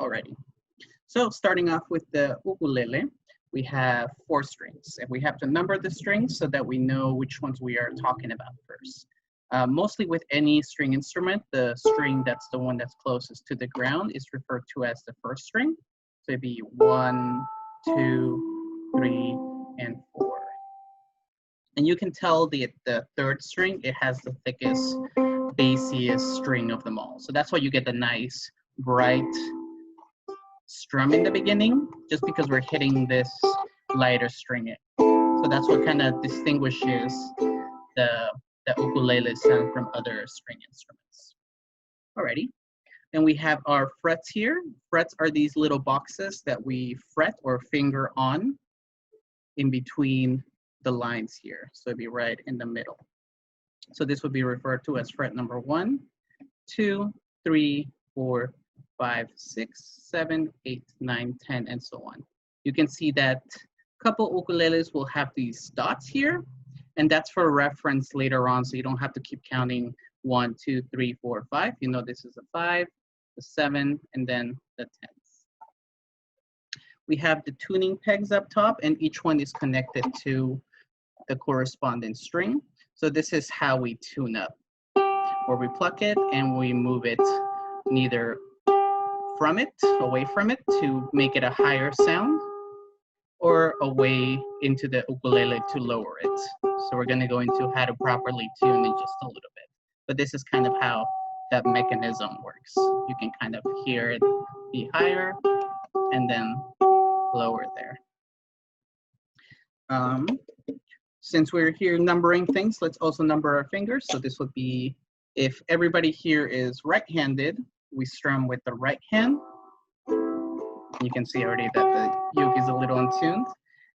Alrighty. So starting off with the ukulele, we have 4 strings, and we have to number the strings so that we know which ones we are talking about first. Mostly with any string instrument, the string that's the one that's closest to the ground is referred to as the first string. So it'd be 1, 2, 3, and 4. And you can tell the third string, it has the thickest, bassiest string of them all. So that's why you get the nice, bright strum in the beginning, just because we're hitting this lighter string in. So that's what kind of distinguishes the, the ukulele sound from other string instruments. Alrighty. Then we have our frets here. Frets are these little boxes that we fret or finger on in between the lines here. So it'd be right in the middle. So this would be referred to as fret number 1, 2, 3, 4, 5, 6, 7, 8, 9, 10, and so on. You can see that a couple ukuleles will have these dots here, and that's for reference later on, so you don't have to keep counting 1, 2, 3, 4, 5. You know this is a 5, the 7, and then the 10s. We have the tuning pegs up top, and each one is connected to the corresponding string. So this is how we tune up, where we pluck it and we move it neither from it, away from it to make it a higher sound, or away into the ukulele to lower it. So we're gonna go into how to properly tune in just a little bit. But this is kind of how that mechanism works. You can kind of hear it be higher and then lower there. Since we're here numbering things, let's also number our fingers. So this would be, if everybody here is right-handed, we strum with the right hand. You can see already that the uke is a little untuned.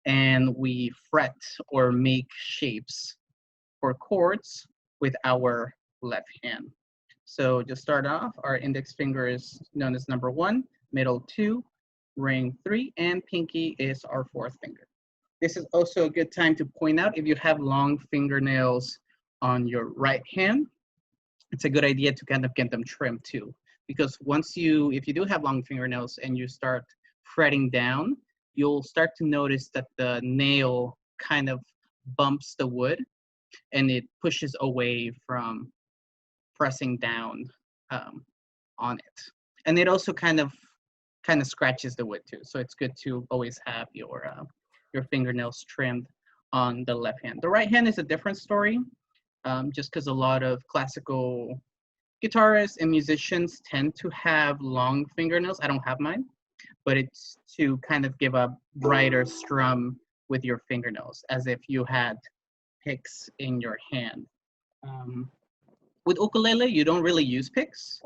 And we fret or make shapes for chords with our left hand. So to start off, our index finger is known as number 1, middle 2, ring 3, and pinky is our 4th finger. This is also a good time to point out if you have long fingernails on your right hand, it's a good idea to kind of get them trimmed too. Because if you do have long fingernails and you start fretting down, you'll start to notice that the nail kind of bumps the wood and it pushes away from pressing down on it. And it also kind of scratches the wood too. So it's good to always have your fingernails trimmed on the left hand. The right hand is a different story, just because a lot of classical guitarists and musicians tend to have long fingernails. I don't have mine, but it's to kind of give a brighter strum with your fingernails, as if you had picks in your hand. With ukulele, you don't really use picks.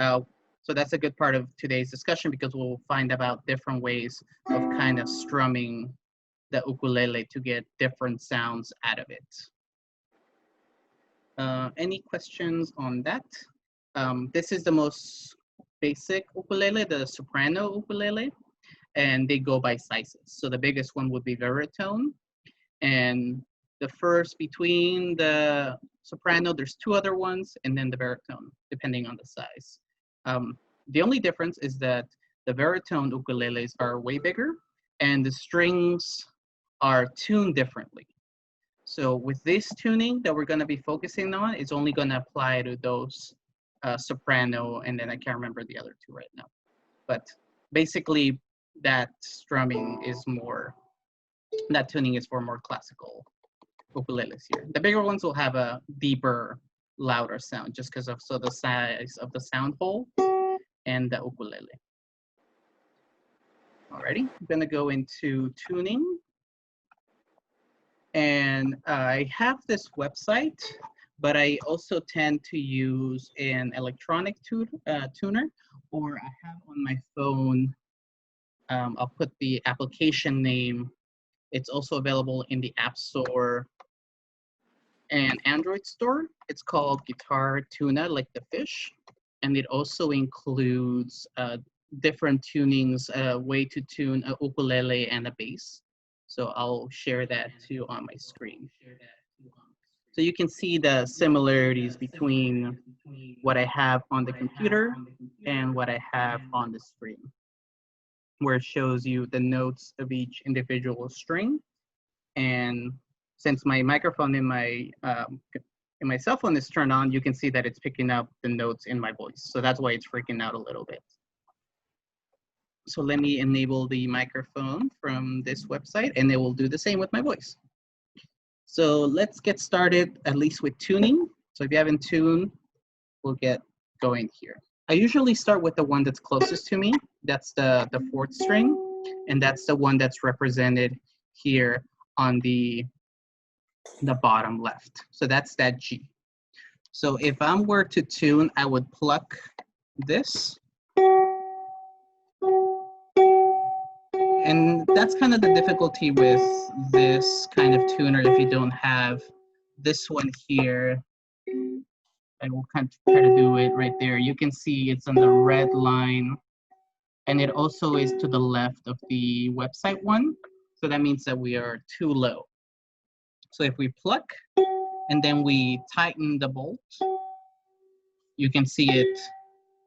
So that's a good part of today's discussion, because we'll find about different ways of kind of strumming the ukulele to get different sounds out of it. Any questions on that? This is the most basic ukulele, the soprano ukulele, and they go by sizes. So the biggest one would be baritone, and the first between the soprano, there's 2 other ones, and then the baritone, depending on the size. The only difference is that the baritone ukuleles are way bigger, and the strings are tuned differently. So with this tuning that we're going to be focusing on, it's only going to apply to those soprano, and then I can't remember the other 2 right now. But basically, that strumming is that tuning is for more classical ukuleles here. The bigger ones will have a deeper, louder sound, just because of the size of the sound hole and the ukulele. Alrighty, I'm going to go into tuning. And I have this website, but I also tend to use an electronic tuner, or I have on my phone, I'll put the application name. It's also available in the App Store and Android store. It's called Guitar Tuna, like the fish. And it also includes different tunings, a way to tune a ukulele and a bass. So I'll share that too on my screen. So you can see the similarities between what I have on the computer and what I have on the screen, where it shows you the notes of each individual string. And since my microphone in my cell phone is turned on, you can see that it's picking up the notes in my voice. So that's why it's freaking out a little bit. So let me enable the microphone from this website, and it will do the same with my voice. So let's get started, at least with tuning. So if you haven't tuned, we'll get going here. I usually start with the one that's closest to me. That's the fourth string, and that's the one that's represented here on the bottom left. So that's that G. So if I were to tune, I would pluck this. And that's kind of the difficulty with this kind of tuner if you don't have this one here. I will kind of try to do it right there. You can see it's on the red line, and it also is to the left of the website one. So that means that we are too low. So if we pluck and then we tighten the bolt, you can see it's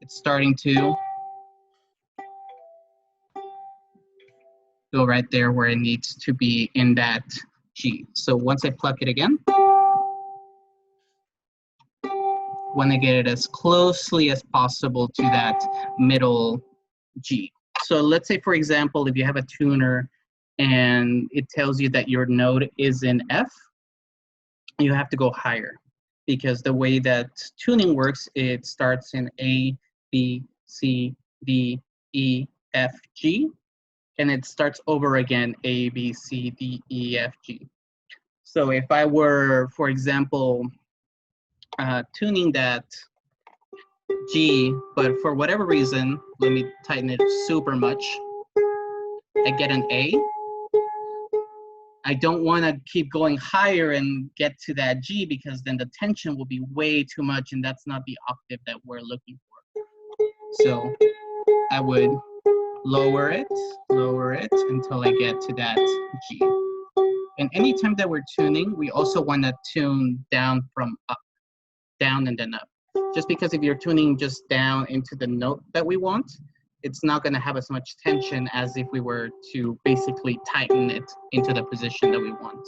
starting to go right there where it needs to be in that G. So once I pluck it again, want to get it as closely as possible to that middle G. So let's say, for example, if you have a tuner and it tells you that your note is in F, you have to go higher, because the way that tuning works, it starts in A, B, C, D, E, F, G, and it starts over again, A, B, C, D, E, F, G. So if I were, for example, tuning that G, but for whatever reason, let me tighten it super much, I get an A. I don't want to keep going higher and get to that G, because then the tension will be way too much, and that's not the octave that we're looking for. So I would lower it until I get to that G. And anytime that we're tuning, we also want to tune down from up, down and then up. Just because if you're tuning just down into the note that we want, it's not going to have as much tension as if we were to basically tighten it into the position that we want.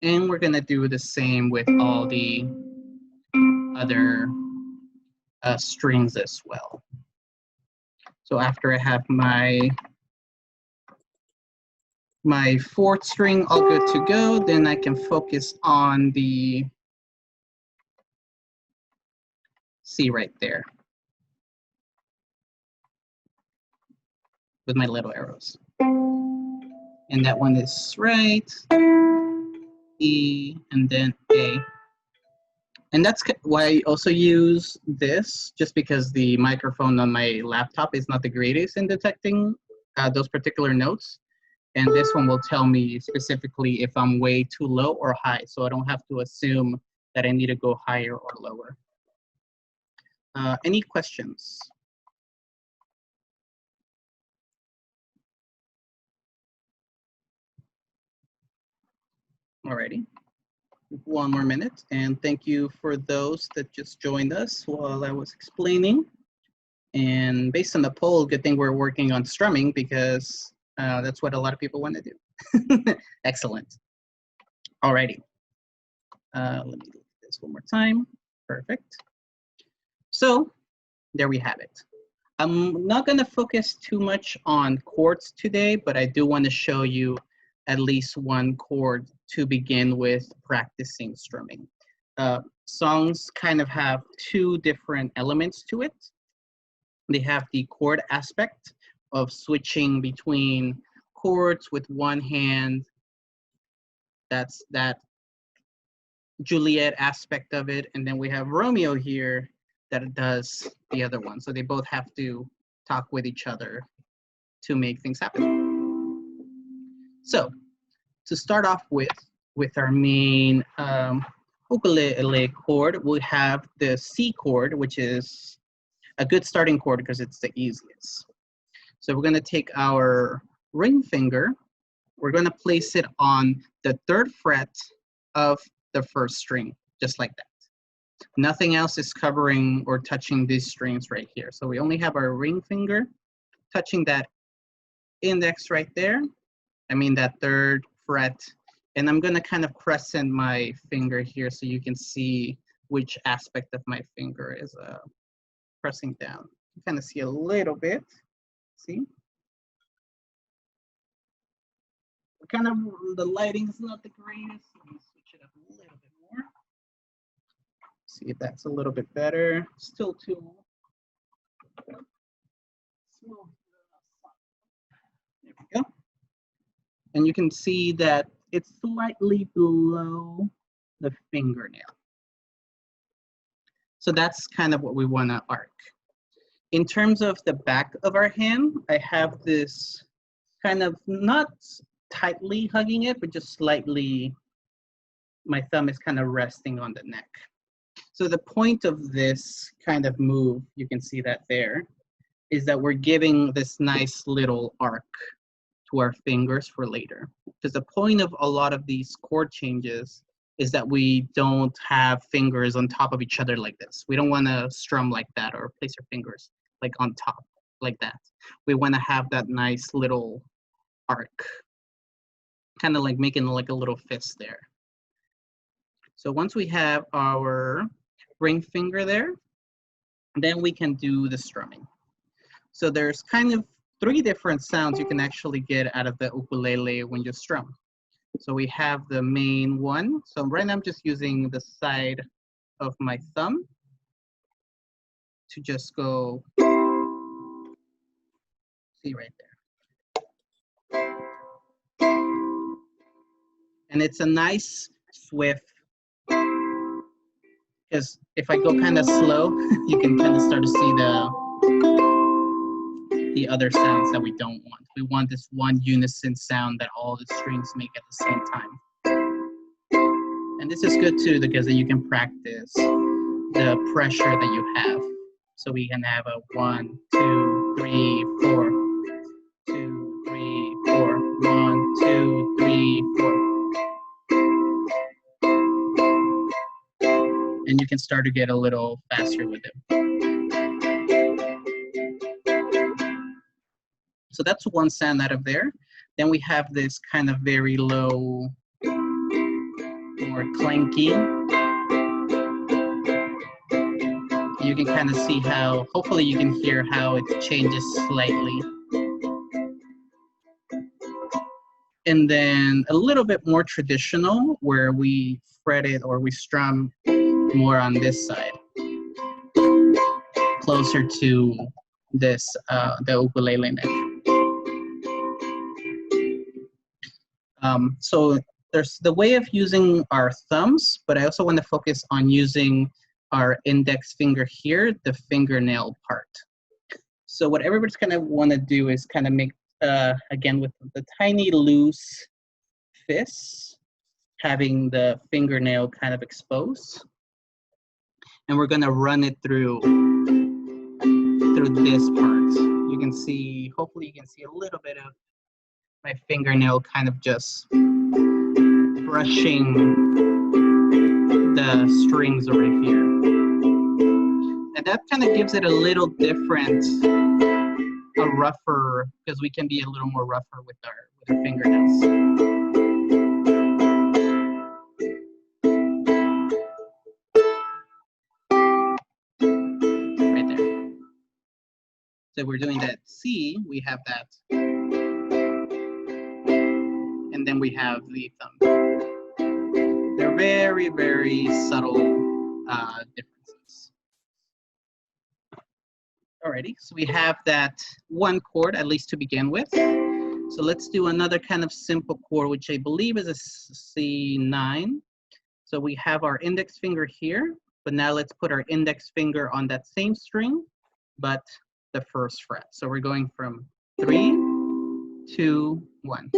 And we're going to do the same with all the other strings as well. So after I have my fourth string all good to go, then I can focus on the C right there with my little arrows. And that one is right, E, and then A. And that's why I also use this, just because the microphone on my laptop is not the greatest in detecting those particular notes. And this one will tell me specifically if I'm way too low or high, so I don't have to assume that I need to go higher or lower. Any questions? Alrighty, one more minute, and thank you for those that just joined us while I was explaining. And based on the poll, good thing we're working on strumming, because that's what a lot of people want to do. Excellent. Alrighty. Let me do this one more time. Perfect. So there we have it. I'm not going to focus too much on chords today, but I do want to show you at least one chord to begin with practicing strumming. Songs kind of have two different elements to it. They have the chord aspect of switching between chords with one hand. That's that Juliet aspect of it. And then we have Romeo here that does the other one. So they both have to talk with each other to make things happen. So to start off with our main ukulele chord, we have the C chord, which is a good starting chord because it's the easiest. So we're going to take our ring finger we're going to place it on the 3rd fret of the 1st string, just like that. Nothing else is covering or touching these strings right here. So we only have our ring finger touching that index right there. I mean that 3rd fret. And I'm going to kind of crescent my finger here so you can see which aspect of my finger is pressing down. You kind of see a little bit. See? Kind of, the lighting is not the greatest. Let me switch it up a little bit more. See if that's a little bit better. Still too smooth. There we go. And you can see that it's slightly below the fingernail. So that's kind of what we want to arc. In terms of the back of our hand, I have this kind of not tightly hugging it, but just slightly, my thumb is kind of resting on the neck. So the point of this kind of move, you can see that there, is that we're giving this nice little arc to our fingers for later. Because the point of a lot of these chord changes is that we don't have fingers on top of each other like this. We don't want to strum like that or place our fingers like on top like that. We want to have that nice little arc, kind of like making like a little fist there. So once we have our ring finger there, then we can do the strumming. So there's kind of 3 different sounds you can actually get out of the ukulele when you strum. So we have the main one. So right now I'm just using the side of my thumb to just go, see right there. And it's a nice swift, because if I go kind of slow, you can kind of start to see the other sounds that we don't want. We want this one unison sound that all the strings make at the same time. And this is good too, because then you can practice the pressure that you have. So we can have a 1, 2, 3, 4, 2, 3, 4, 1, 2, 3, 4. And you can start to get a little faster with it. So that's one sound out of there. Then we have this kind of very low, more clanky. You can kind of see how, hopefully you can hear how it changes slightly. And then a little bit more traditional, where we fret it or we strum more on this side, closer to this, the ukulele neck. So there's the way of using our thumbs, but I also want to focus on using our index finger here, the fingernail part. So what everybody's kind of want to do is kind of make, again, with the tiny loose fists, having the fingernail kind of exposed. And we're going to run it through this part. You can see, hopefully you can see a little bit of my fingernail kind of just brushing the strings over here. And that kind of gives it a little different, a rougher, because we can be a little more rougher with our fingernails. Right there. So we're doing that C, we have that. And then we have the thumb. They're very, very subtle differences. Alrighty, so we have that one chord, at least to begin with. So let's do another kind of simple chord, which I believe is a C9. So we have our index finger here, but now let's put our index finger on that same string, but the first fret. So we're going from 3, 2, 1.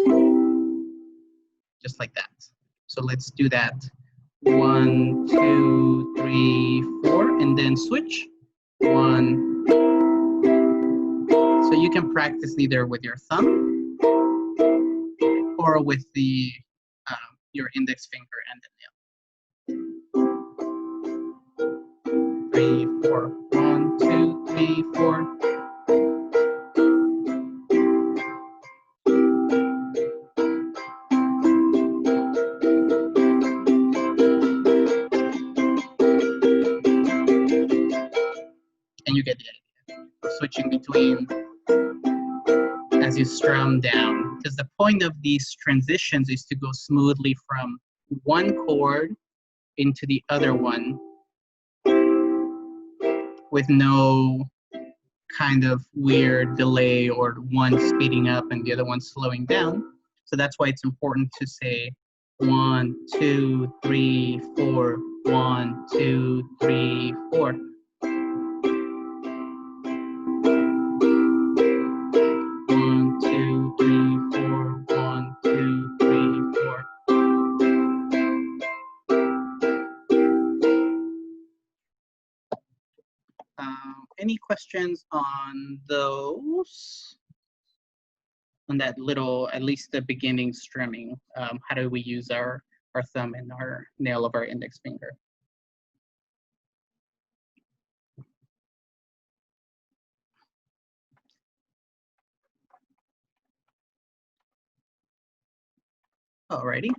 Just like that. So let's do that. 1, 2, 3, 4, and then switch. 1. So you can practice either with your thumb or with the your index finger and the nail. 3, 4. 1, 2, 3, 4. And you get the idea. We're switching between as you strum down, because the point of these transitions is to go smoothly from one chord into the other one with no kind of weird delay or one speeding up and the other one slowing down. So that's why it's important to say 1, 2, 3, 4, 1, 2, 3, 4. 1, 2, 3, 4, 1, 2, 3, 4. Any questions on those? On that little, at least the beginning strumming, how do we use our thumb and our nail of our index finger? Alrighty,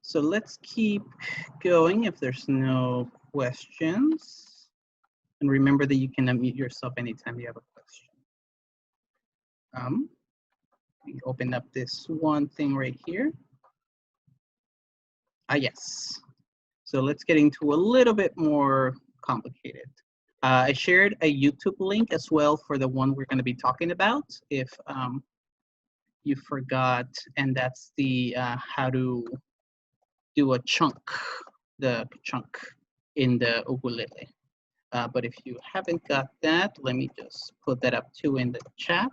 so let's keep going if there's no questions. And remember that you can unmute yourself anytime you have a question. We open up this one thing right here. Yes. So let's get into a little bit more complicated. I shared a YouTube link as well for the one we're going to be talking about if you forgot, and that's the how to do a chunk, the chunk in the ukulele. But if you haven't got that, let me just put that up too in the chat.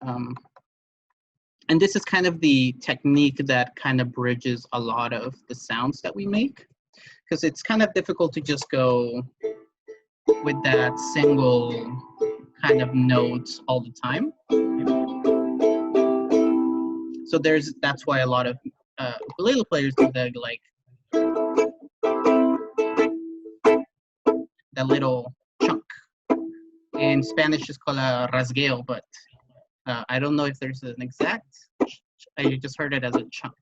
And this is kind of the technique that kind of bridges a lot of the sounds that we make, because it's kind of difficult to just go with that single kind of note all the time. So that's why a lot of ukulele players do that, like that little chunk. In Spanish, it's called a rasgueo, but I don't know if there's an exact. I just heard it as a chunk.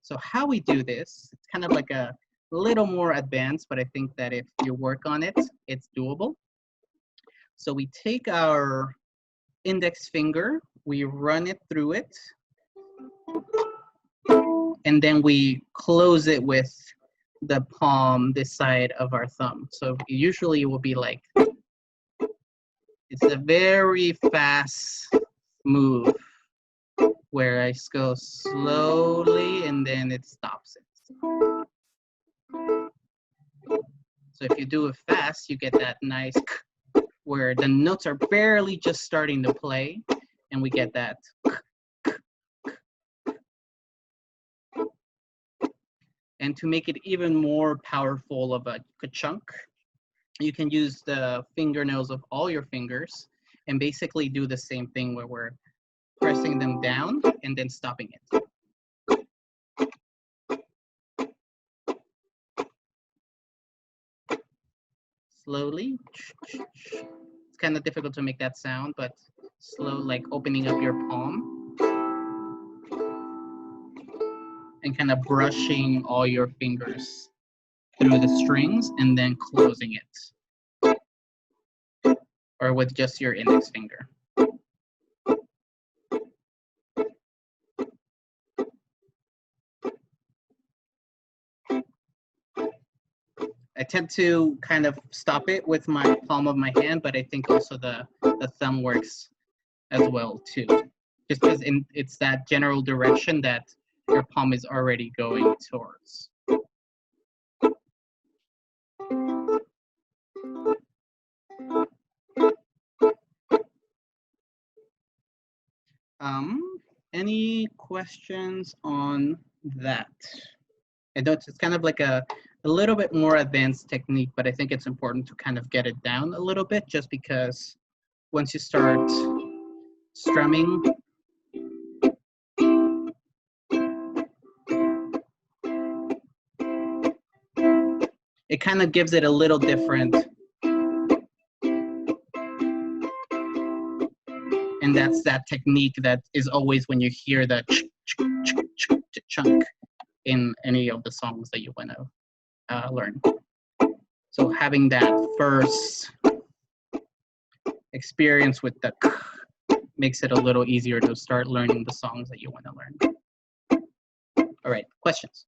So how we do this, it's kind of like a little more advanced, but I think that if you work on it, it's doable. So we take our index finger, we run it through it, and then we close it with the palm, this side of our thumb. So usually it will be like, it's a very fast move where I go slowly and then it stops it. So if you do it fast, you get that nice where the notes are barely just starting to play, and we get that. And to make it even more powerful of a chunk, you can use the fingernails of all your fingers and basically do the same thing where we're pressing them down and then stopping it. Slowly. It's kind of difficult to make that sound, but slow, like opening up your palm and kind of brushing all your fingers through the strings and then closing it. Or with just your index finger. I tend to kind of stop it with my palm of my hand, but I think also the thumb works as well too. Just because it's that general direction that your palm is already going towards. Any questions on that? I know it's kind of like a little bit more advanced technique, but I think it's important to kind of get it down a little bit, just because once you start strumming, it kind of gives it a little different. And that's that technique that is always when you hear the chunk in any of the songs that you want to learn. So having that first experience with the makes it a little easier to start learning the songs that you want to learn. All right, questions?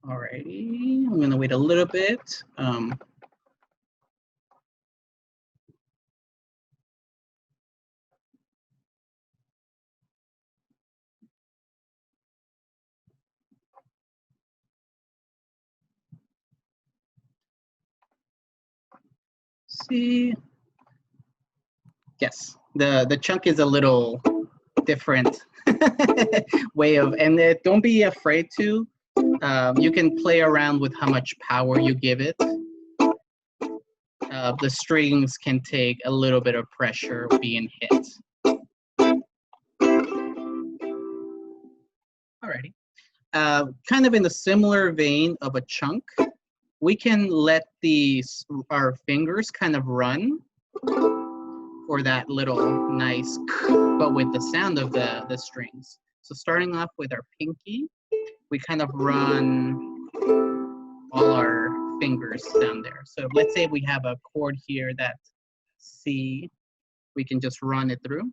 All righty, I'm gonna wait a little bit. See, yes, the chunk is a little different way of, and don't be afraid to. You can play around with how much power you give it. The strings can take a little bit of pressure being hit. Alrighty. Kind of in a similar vein of a chunk, we can let our fingers kind of run for that little nice, but with the sound of the strings. So starting off with our pinky, we kind of run all our fingers down there. So let's say we have a chord here that's C, we can just run it through.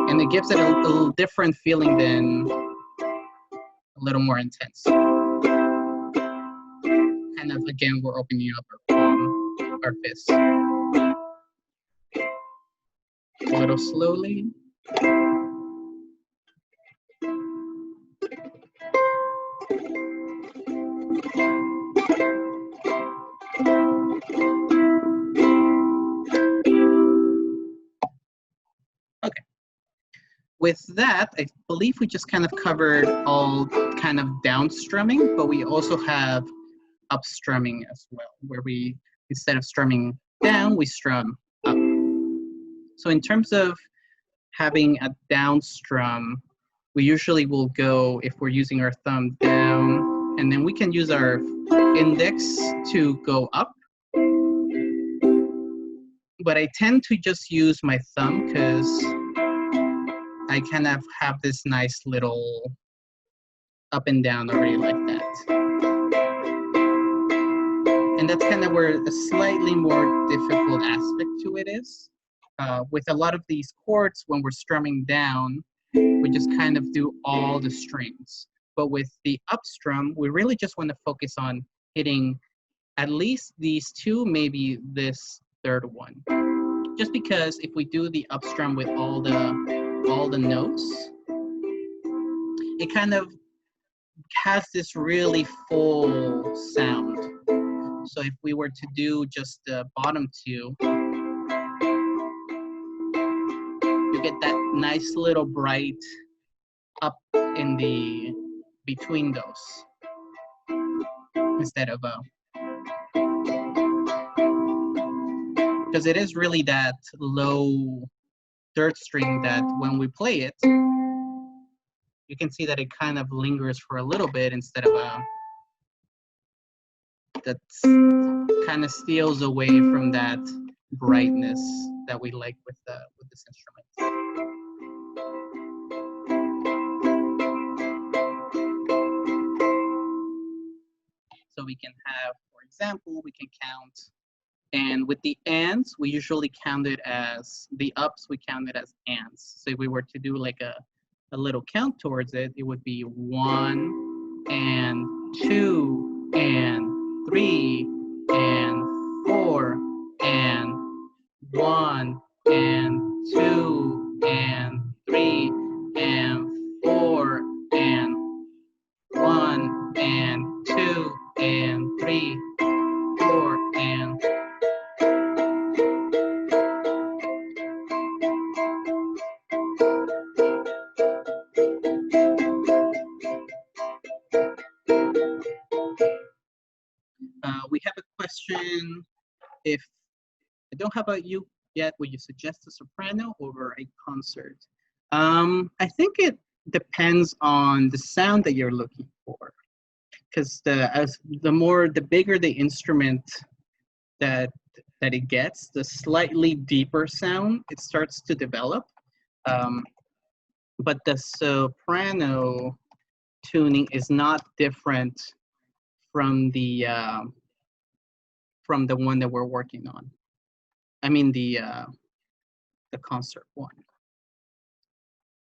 And it gives it a little different feeling than a little more intense. Kind of, again, we're opening up our palm, our fist. A little slowly. Okay. With that, I believe we just kind of covered all kind of down strumming, but we also have up strumming as well, where we, instead of strumming down, we strum up. So in terms of having a down strum, we usually will go, if we're using our thumb, down, and then we can use our index to go up. But I tend to just use my thumb because I kind of have this nice little up and down already like that. And that's kind of where the slightly more difficult aspect to it is. With a lot of these chords, when we're strumming down, we just kind of do all the strings. But with the up strum, we really just want to focus on hitting at least these two, maybe this third one. Just because if we do the up strum with all the notes, it kind of has this really full sound. So if we were to do just the bottom two, you get that nice little bright up in the between those instead of because it is really that low third string that when we play it, you can see that it kind of lingers for a little bit instead of that kind of steals away from that brightness that we like with this instrument. So we can have, for example, we can count, and with the ands, we usually count it as, the ups, we count it as ands. So if we were to do like a little count towards it, it would be 1 and 2 and 3 and 4 and 1 and 2 and 3 and 4 and 1 and 2 and 3, 4 and We have a question. If I don't have a uke yet, would you suggest a soprano over a concert? I think it depends on the sound that you're looking for. Because the bigger the instrument that it gets, the slightly deeper sound it starts to develop. But the soprano tuning is not different from the one that we're working on. I mean the concert one.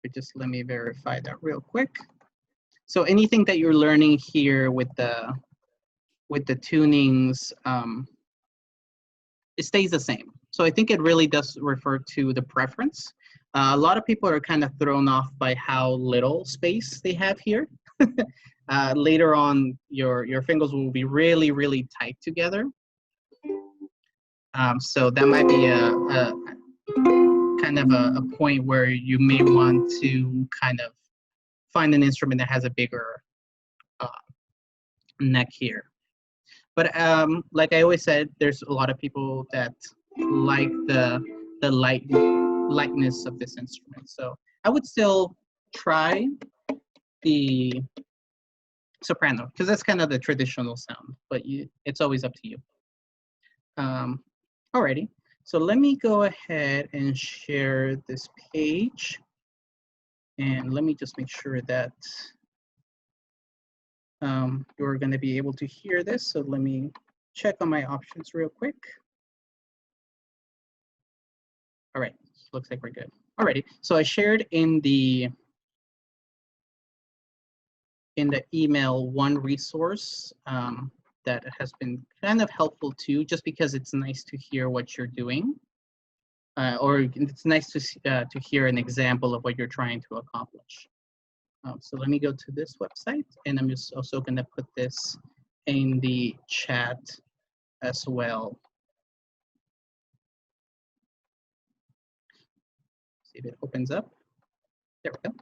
But just let me verify that real quick. So anything that you're learning here with the tunings, it stays the same. So I think it really does refer to the preference. A lot of people are kind of thrown off by how little space they have here. Later on, your fingers will be really, really tight together. So that might be a kind of a point where you may want to kind of find an instrument that has a bigger neck here. But like I always said, there's a lot of people that like the lightness of this instrument. So I would still try the soprano because that's kind of the traditional sound, but it's always up to you. Alrighty, so let me go ahead and share this page. And let me just make sure that you're going to be able to hear this. So let me check on my options real quick. All right, looks like we're good. Alrighty, so I shared in the email one resource that has been kind of helpful too, just because it's nice to hear what you're doing, or it's nice to hear an example of what you're trying to accomplish. So let me go to this website, and I'm just also going to put this in the chat as well. See if it opens up. There we go.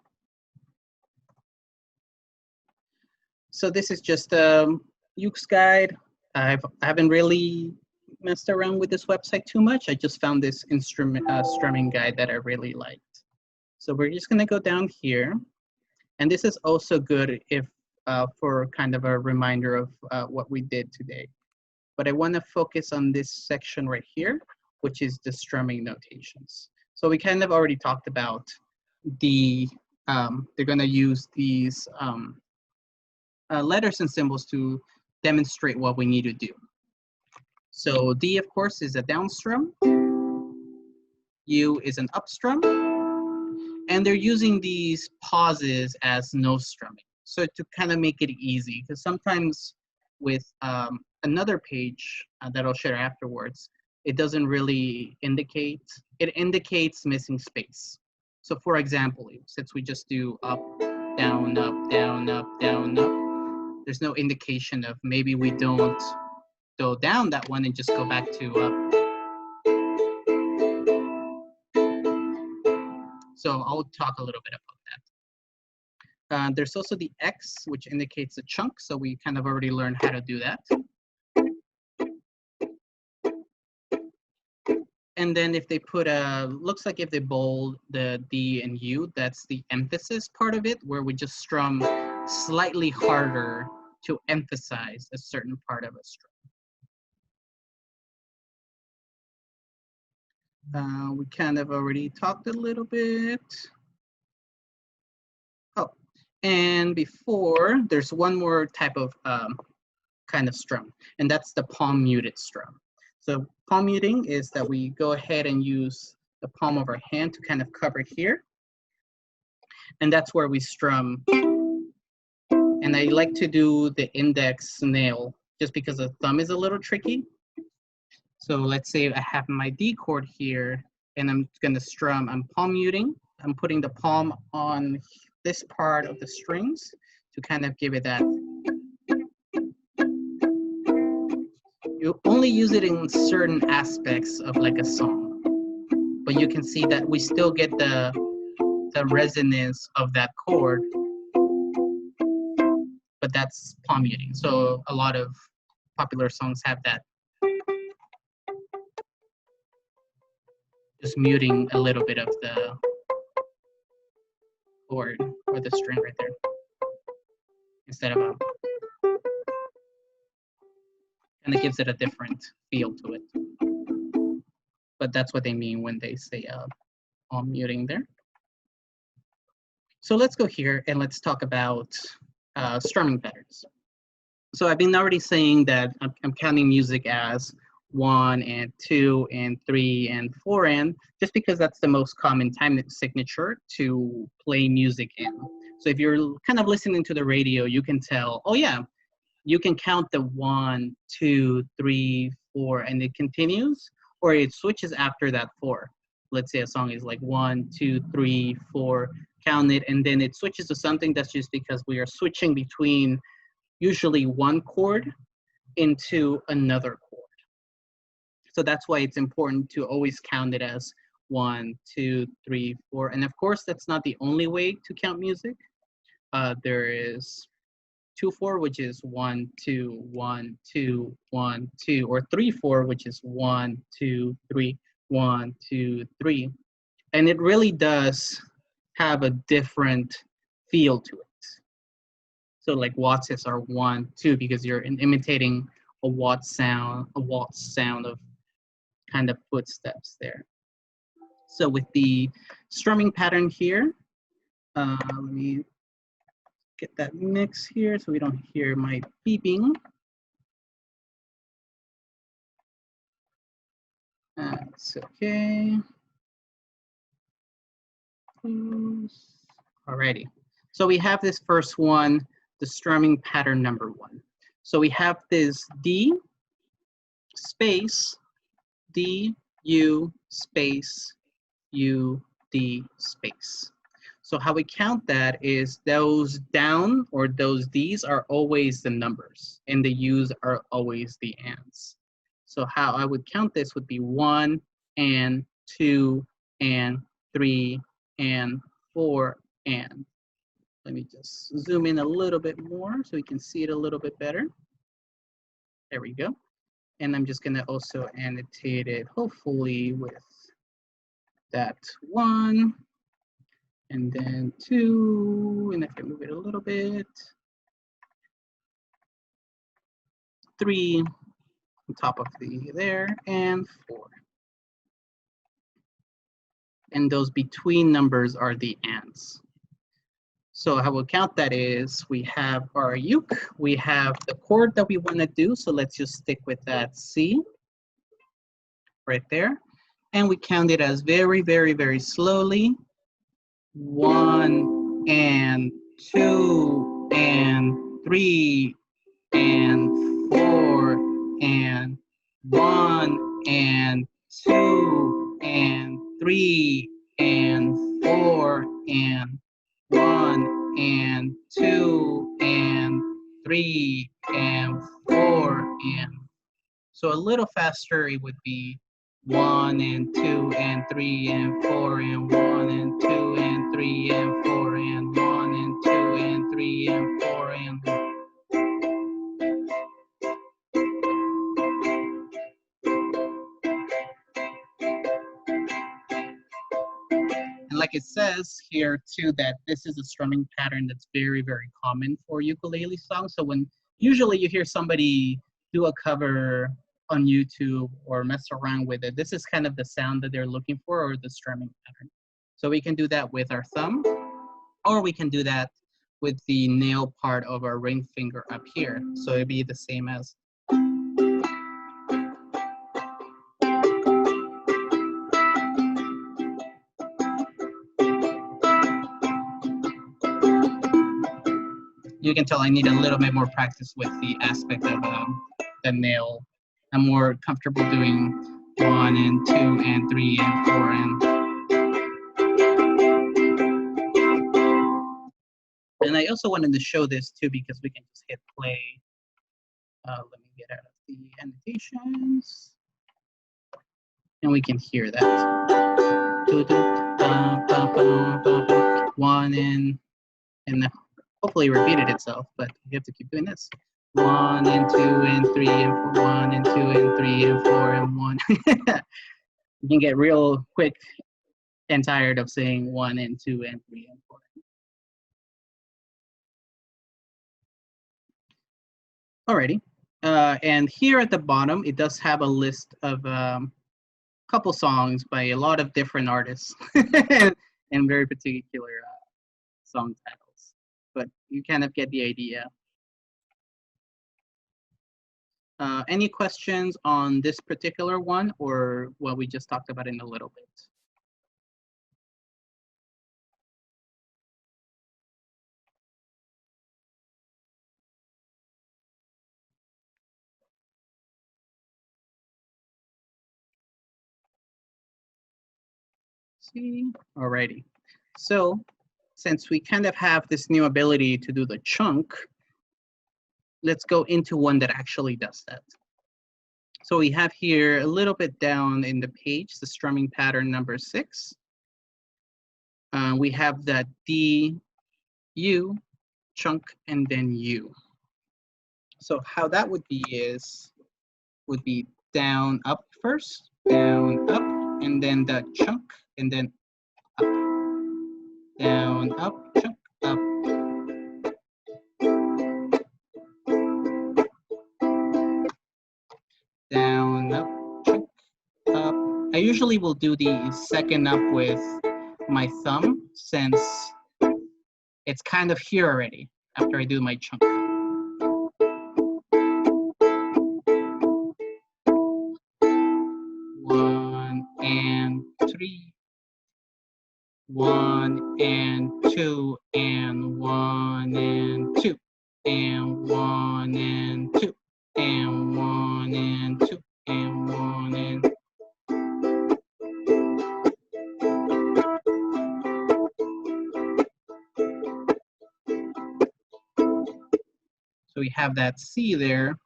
So this is just a uke's guide. I haven't really messed around with this website too much. I just found this strumming guide that I really liked. So we're just going to go down here. And this is also good if for kind of a reminder of what we did today. But I want to focus on this section right here, which is the strumming notations. So we kind of already talked about they're going to use these letters and symbols to demonstrate what we need to do. So D, of course, is a down strum. U is an up strum. And they're using these pauses as no strumming. So to kind of make it easy, because sometimes with another page that I'll share afterwards, it doesn't really indicate, it indicates missing space. So for example, since we just do up, down, up, down, up, down, up, there's no indication of maybe we don't go down that one and just go back to up. So I'll talk a little bit about that. There's also the X, which indicates a chunk. So we kind of already learned how to do that. And then if they put looks like if they bold the D and U, that's the emphasis part of it, where we just strum slightly harder to emphasize a certain part of a strum. We kind of already talked a little bit. Oh, and before, there's one more type of kind of strum, and that's the palm muted strum. So palm muting is that we go ahead and use the palm of our hand to kind of cover here. And that's where we strum. And I like to do the index nail just because the thumb is a little tricky. So let's say I have my D chord here and I'm gonna strum, I'm palm muting. I'm putting the palm on this part of the strings to kind of give it that. You only use it in certain aspects of like a song, but you can see that we still get the resonance of that chord, but that's palm muting. So a lot of popular songs have that. Just muting a little bit of the chord or the string right there instead of a, and it gives it a different feel to it. But that's what they mean when they say on muting there. So let's go here and let's talk about strumming patterns. So I've been already saying that I'm counting music as 1 and 2 and 3 and 4 and, just because that's the most common time signature to play music in. So if you're kind of listening to the radio, you can tell, oh yeah, you can count the 1, 2, 3, 4, and it continues, or it switches after that 4. Let's say a song is like 1, 2, 3, 4, count it, and then it switches to something. That's just because we are switching between usually one chord into another chord. So that's why it's important to always count it as 1, 2, 3, 4. And of course, that's not the only way to count music. There is 2, 4, which is 1, 2, 1, 2, 1, 2, or 3, 4, which is 1, 2, 3, 1, 2, 3. And it really does have a different feel to it. So like waltzes are 1, 2, because you're imitating a waltz sound of kind of footsteps there. So with the strumming pattern here, let me get that mix here so we don't hear my beeping. That's okay. Alrighty. So we have this first one, the strumming pattern number 1. So we have this D space, D, U space, U, D space. So how we count that is those down or those Ds are always the numbers and the U's are always the ands. So how I would count this would be 1 and 2 and 3 and 4 and. Let me just zoom in a little bit more so we can see it a little bit better. There we go. And I'm just gonna also annotate it hopefully with that 1. And then 2, and if I move it a little bit, 3 on top of the there, and 4. And those between numbers are the ands. So how we'll count that is we have our uke, we have the chord that we want to do, so let's just stick with that C right there. And we count it as very, very, very slowly. 1 and 2 and 3 and 4 and 1 and 2 and 3 and 4 and 1 and 2 and 3 and 4 and. So a little faster it would be 1 and 2 and 3 and 4 and 1 and 2 and 3 and 4 and 1 and 2 and 3 and 4 and. And like it says here too, that this is a strumming pattern that's very, very common for ukulele songs. So when usually you hear somebody do a cover on YouTube or mess around with it, this is kind of the sound that they're looking for, or the strumming pattern. So we can do that with our thumb, or we can do that with the nail part of our ring finger up here. So it'd be the same as. You can tell I need a little bit more practice with the aspect of the nail. I'm more comfortable doing 1 and 2 and 3 and 4 and. And I also wanted to show this too because we can just hit play. Let me get out of the annotations. And we can hear that. 1 and hopefully repeated itself, but you have to keep doing this. 1 and 2 and 3 and 4, 1 and 2 and 3 and 4 and 1. You can get real quick and tired of saying 1 and 2 and 3 and 4. Alrighty. And here at the bottom, it does have a list of couple songs by a lot of different artists and very particular song titles. But you kind of get the idea. Any questions on this particular one or what we just talked about in a little bit? See, alrighty. So since we kind of have this new ability to do the chunk, let's go into one that actually does that. So we have here a little bit down in the page, the strumming pattern number 6. We have that D, U, chunk, and then U. So how that would be down, up first, down, up, and then the chunk, and then up. Down, up, chunk, up. Down, up, chunk, up. I usually will do the second up with my thumb since it's kind of here already after I do my chunk. One and three. 1 and 2 and 1 and 2 and 1 and 2 and 1 and 2 and 1 and so we have that C there.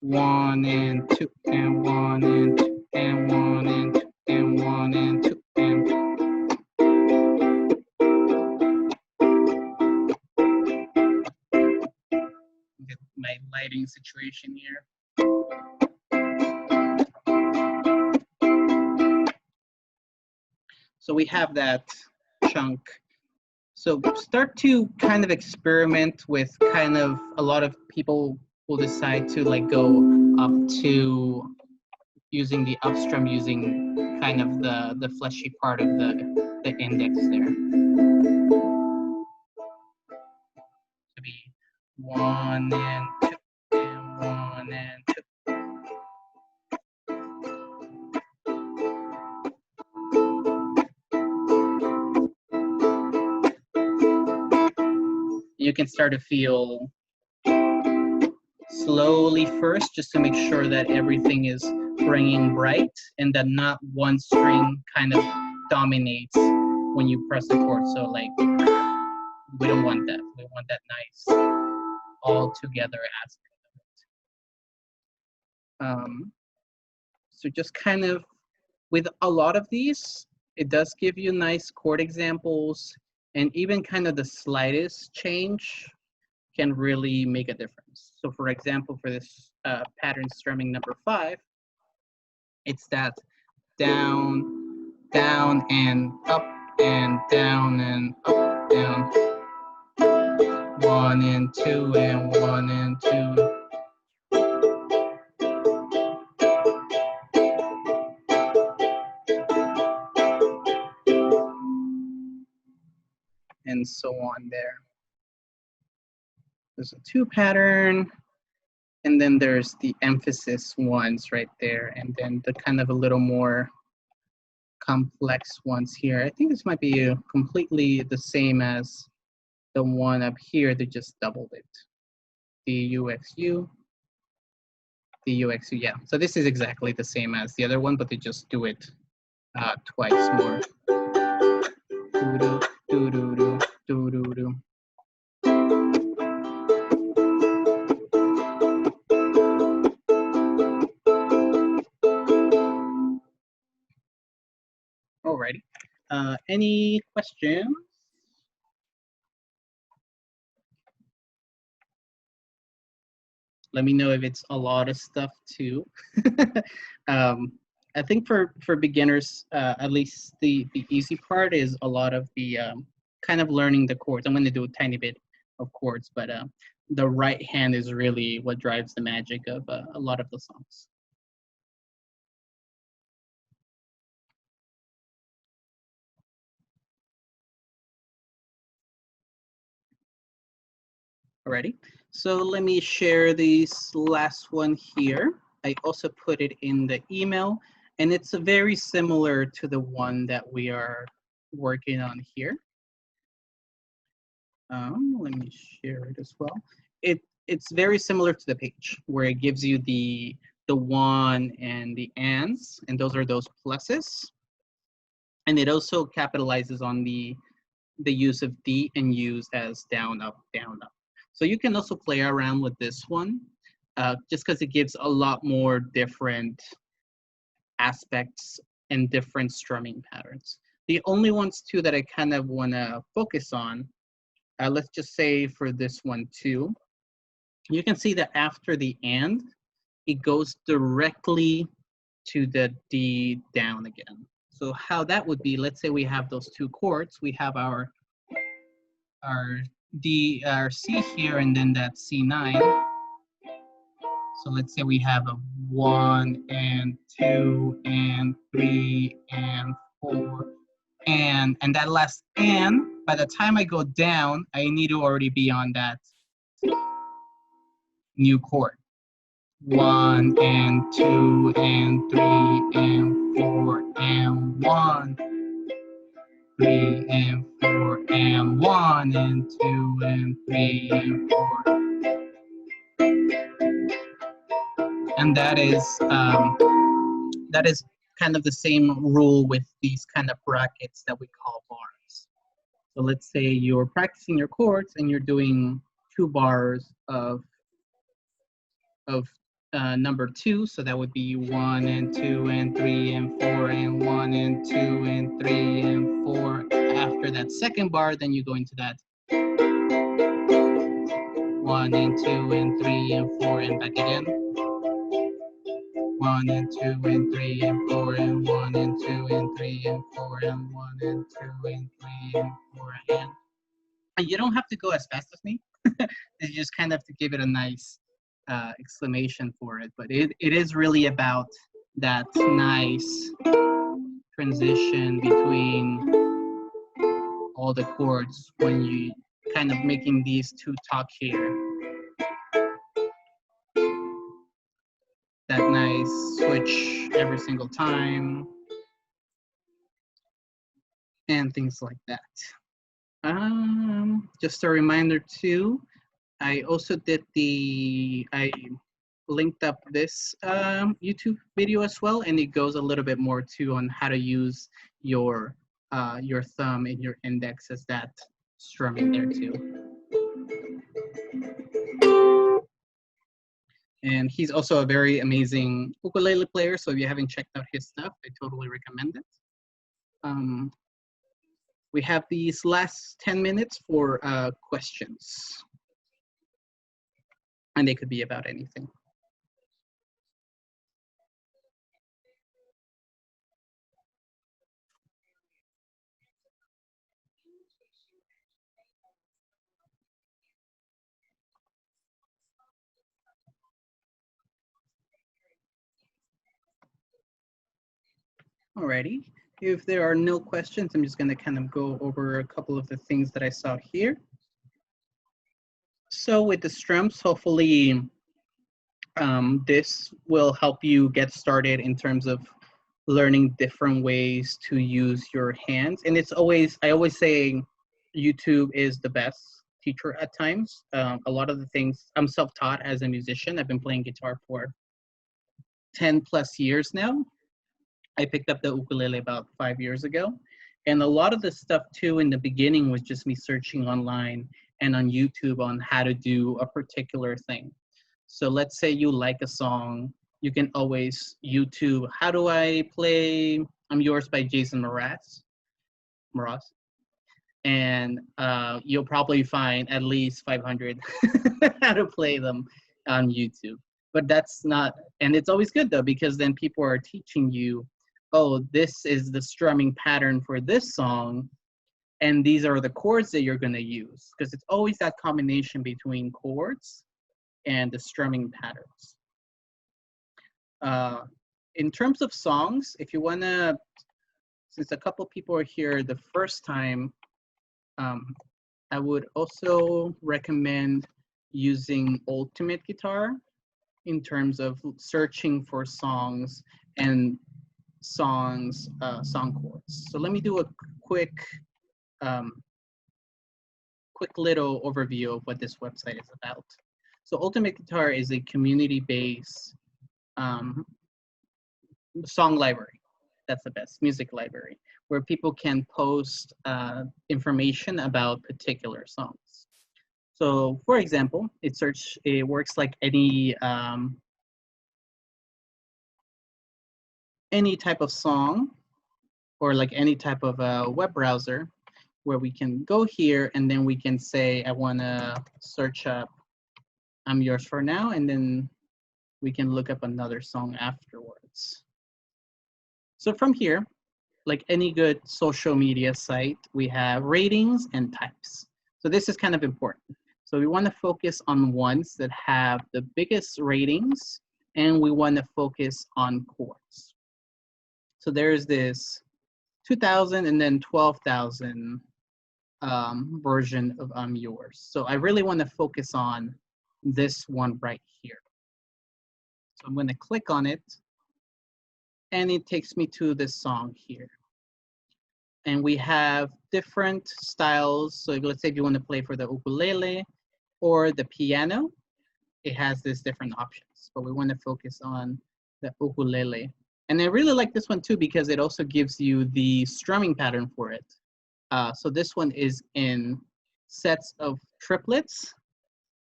1 and 2 and 1 and 2 and 1 and 2 and 1 and 2 and get my lighting situation here. So we have that chunk. So start to kind of experiment with kind of a lot of people will decide to like go up to using the up strum using kind of the fleshy part of the index there. To be 1 and 2 and 1 and 2. You can start to feel slowly first just to make sure that everything is ringing bright and that not one string kind of dominates when you press the chord. So like we don't want that. We want that nice all together aspect of it. So just kind of with a lot of these, it does give you nice chord examples and even kind of the slightest change can really make a difference. So for example, for this pattern strumming number 5, it's that down, down and up and down and up, down. 1 and 2 and 1 and 2. And so on there. There's a 2 pattern, and then there's the emphasis ones right there, and then the kind of a little more complex ones here. I think this might be completely the same as the one up here. They just doubled it. The UXU, the UXU, yeah. So this is exactly the same as the other one, but they just do it twice more. Doo-doo, doo-doo-doo, doo-doo-doo. Alrighty. Any questions? Let me know if it's a lot of stuff too. um, I think for beginners, at least the easy part is a lot of the kind of learning the chords. I'm going to do a tiny bit of chords, but the right hand is really what drives the magic of a lot of the songs. Alrighty, so let me share this last one here. I also put it in the email, and it's very similar to the one that we are working on here. Let me share it as well. It's very similar to the page where it gives you the one and the ands, and those are those pluses. And it also capitalizes on the use of D and U's as down, up, down, up. So you can also play around with this one, just because it gives a lot more different aspects and different strumming patterns. The only ones too that I kind of want to focus on, let's just say for this one too, you can see that after the and, it goes directly to the D down again. So how that would be, let's say we have those two chords, we have our D, our C here, and then that C9. So let's say we have a 1 and 2 and 3 and 4 and that last and, by the time I go down, I need to already be on that new chord. 1 and 2 and 3 and 4 and 1. 3 and 4 and 1 and 2 and 3 and 4. And that is kind of the same rule with these kind of brackets that we call bars. So let's say you're practicing your chords and you're doing 2 bars of number 2, so that would be 1 and 2 and 3 and 4 and 1 and 2 and 3 and 4. After that second bar, then you go into that 1 and 2 and 3 and 4 and back again. 1 and 2 and 3 and 4 and 1 and 2 and 3 and 4 and 1 and 2 and 3 and 4 again. And you don't have to go as fast as me. You just kind of have to give it a nice exclamation for it. But it is really about that nice transition between all the chords when you kind of making these two talk here. That nice switch every single time and things like that. Just a reminder too, I also I linked up this YouTube video as well, and it goes a little bit more too on how to use your thumb and your index as that strumming there too. And he's also a very amazing ukulele player, so if you haven't checked out his stuff, I totally recommend it. We have these last 10 minutes for questions. And they could be about anything. Alrighty, if there are no questions, I'm just gonna kind of go over a couple of the things that I saw here. So with the strums, hopefully this will help you get started in terms of learning different ways to use your hands. And it's always, I always say YouTube is the best teacher at times. A lot of the things, I'm self-taught as a musician. I've been playing guitar for 10 plus years now. I picked up the ukulele about 5 years ago. And a lot of the stuff too in the beginning was just me searching online and on YouTube on how to do a particular thing. So let's say you like a song, you can always YouTube, how do I play I'm Yours by Jason Mraz. And you'll probably find at least 500 how to play them. on YouTube. But that's not, and it's always good though, because then people are teaching you, oh, this is the strumming pattern for this song, and these are the chords that you're going to use, because it's always that combination between chords and the strumming patterns. In terms of songs, if you want to, since a couple people are here the first time, I would also recommend using Ultimate Guitar in terms of searching for songs and song chords. So let me do a quick little overview of what this website is about. So Ultimate Guitar is a community-based song library. That's the best, music library, where people can post information about particular songs. So for example, it works like any type of song, or like any type of web browser, where we can go here and then we can say, I want to search up I'm Yours for Now, and then we can look up another song afterwards. So from here, like any good social media site, we have ratings and types. So this is kind of important. So we want to focus on ones that have the biggest ratings, and we want to focus on chords. So there's this 2,000 and then 12,000 version of I'm Yours. So I really want to focus on this one right here. So I'm going to click on it, and it takes me to this song here. And we have different styles. So let's say if you want to play for the ukulele or the piano, it has these different options, but we want to focus on the ukulele. And I really like this one too, because it also gives you the strumming pattern for it. So this one is in sets of triplets.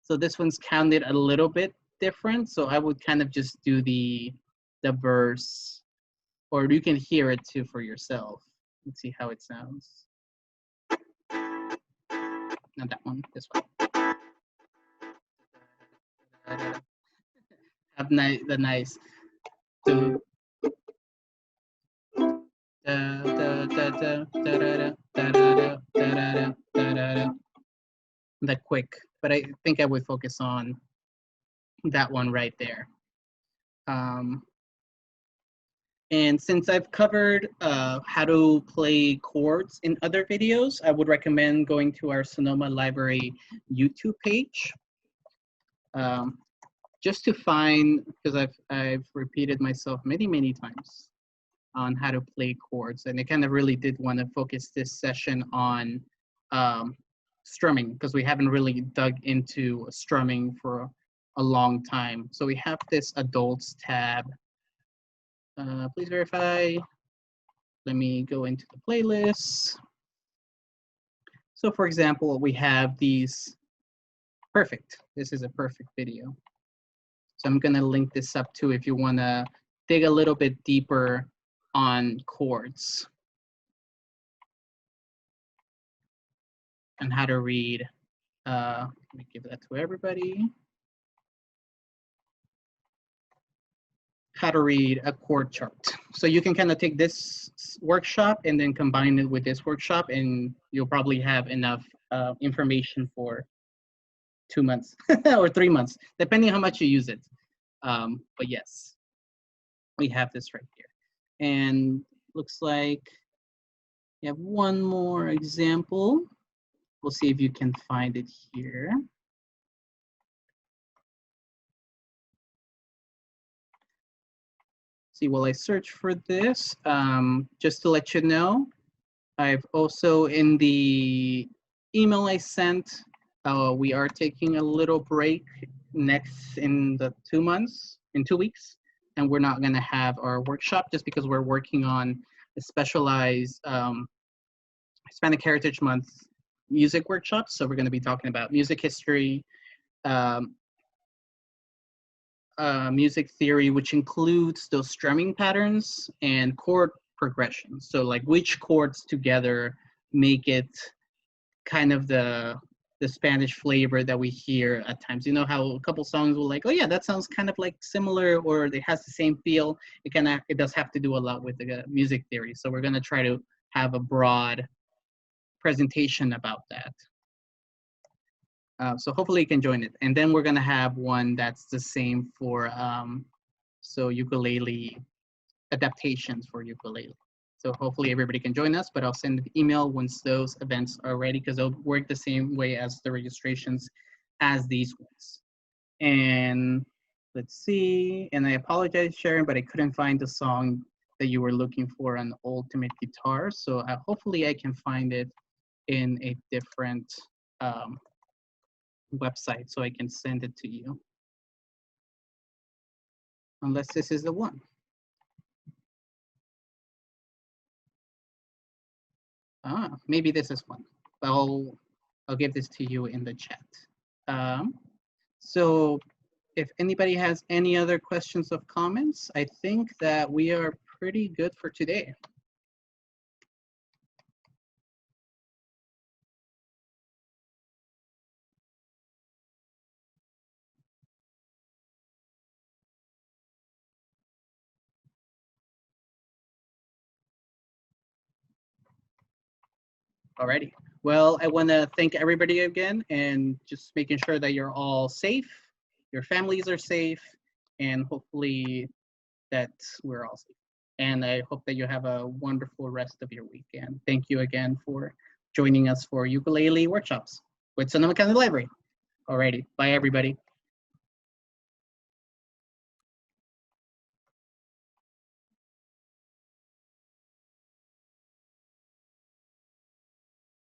So this one's counted a little bit different. So I would kind of just do the verse, or you can hear it too for yourself. Let's see how it sounds. Not that one, this one. Have the nice. That quick, but I think I would focus on that one right there. And since I've covered how to play chords in other videos, I would recommend going to our Sonoma Library YouTube page. Just to find, because I've repeated myself many times on how to play chords, and I kind of really did want to focus this session on strumming, because we haven't really dug into strumming for a long time. So we have this adults tab. Please verify. Let me go into the playlist. So for example, we have these, perfect. This is a perfect video. So I'm gonna link this up too if you wanna dig a little bit deeper on chords and how to read. Let me give that to everybody. How to read a chord chart. So you can kind of take this workshop and then combine it with this workshop, and you'll probably have enough information for 2 months or 3 months, depending how much you use it. But yes, we have this right here. And looks like you have one more example. We'll see if you can find it here. See, while I search for this, just to let you know, I've also, in the email I sent, we are taking a little break in 2 weeks, and we're not gonna have our workshop just because we're working on a specialized Hispanic Heritage Month music workshop. So we're gonna be talking about music history, music theory, which includes those strumming patterns and chord progressions. So like which chords together make it kind of the the Spanish flavor that we hear at times. You know how a couple songs will like, oh yeah, that sounds kind of like similar, or it has the same feel. It does have to do a lot with the music theory. So we're gonna try to have a broad presentation about that. So hopefully you can join it. And then we're gonna have one that's the same for so ukulele adaptations for ukulele. So hopefully everybody can join us, but I'll send an email once those events are ready, because they'll work the same way as the registrations as these ones. And let's see, and I apologize, Sharon, but I couldn't find the song that you were looking for on Ultimate Guitar. So hopefully I can find it in a different website so I can send it to you. Unless this is the one. Maybe this is one. I'll give this to you in the chat. So if anybody has any other questions or comments, I think that we are pretty good for today. Alrighty. Well, I want to thank everybody again, and just making sure that you're all safe, your families are safe, and hopefully that we're all safe. And I hope that you have a wonderful rest of your weekend. Thank you again for joining us for ukulele workshops with Sonoma County Library. Alrighty. Bye, everybody.